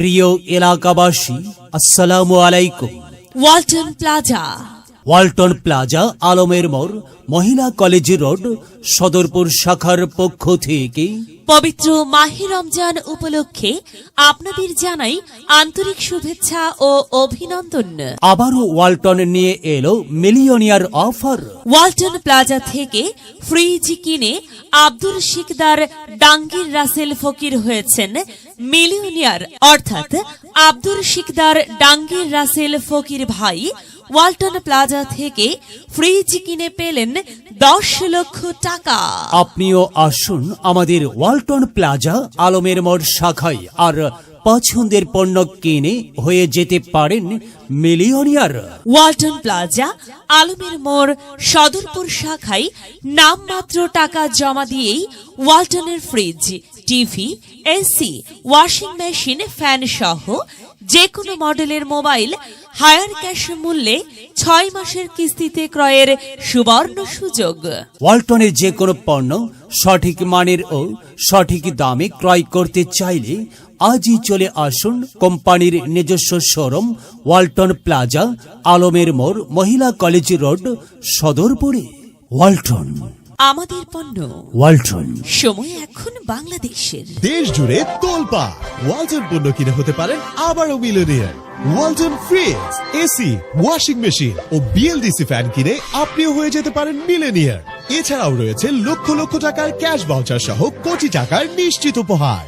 প্রিয় এলাকাবাসী, আসসালামু আলাইকুম। ওয়ালটন প্লাজা, ওয়ালটন প্লাজা, আলমের মোড়, মহিলা কলেজ রোড, সদরপুর শাখার পক্ষ থেকে পবিত্র মাহে রমজান উপলক্ষে আপনাদের জানাই আন্তরিক শুভেচ্ছা ও অভিনন্দন। আবারও ওয়ালটন নিয়ে এলো মিলিয়নিয়ার অফার। ওয়ালটন প্লাজা থেকে ফ্রিজ কিনে আব্দুল শিকদার ডাঙ্গির রাসেল ফকির হয়েছেন মিলিয়নিয়ার, অর্থাৎ আব্দুল শিকদার ডাঙ্গির রাসেল ফকির ভাই ওয়ালটন প্লাজা থেকে ফ্রিজ কিনে পেলেন 10 লক্ষ টাকা। আপনিও আসুন আমাদের ওয়ালটন প্লাজা আলমের মোড় শাখায়, আর পছন্দের পণ্য কিনে হয়ে যেতে পারেন মিলিয়নিয়ার। ওয়ালটন প্লাজা আলমের মোড়, সদরপুর শাখায় নামমাত্র টাকা জমা দিয়েই ওয়ালটনের fridge, TV, AC, washing machine, fan সহ যে কোনো মডেলের মোবাইল হায়ার ক্যাশ মূল্যে 6 মাসের কিস্তিতে ক্রয়ের সুবর্ণ সুযোগ। ওয়ালটনের যে কোনো পণ্য সঠিক মানের ও সঠিক দামে ক্রয় করতে চাইলে আজই চলে আসুন কোম্পানির নিজস্ব শোরুম ওয়ালটন প্লাজা, আলমের মোড়, মহিলা কলেজ রোড, সদরপুরে। ওয়ালটন, আমাদের পণ্য ওয়ালটন। সময় এখন বাংলাদেশের। দেশ জুড়ে তোলপা ওয়ালটন পণ্য কিনে হতে পারেন আবারও millionaire. Walton fridge, AC, washing machine ও বিএলডিসি ফ্যান কিনে আপনিও হয়ে যেতে পারেন মিলিয়নিয়ার। এছাড়াও রয়েছে লক্ষ লক্ষ টাকার ক্যাশ ভাউচার সহ কোটি টাকার নিশ্চিত উপহার।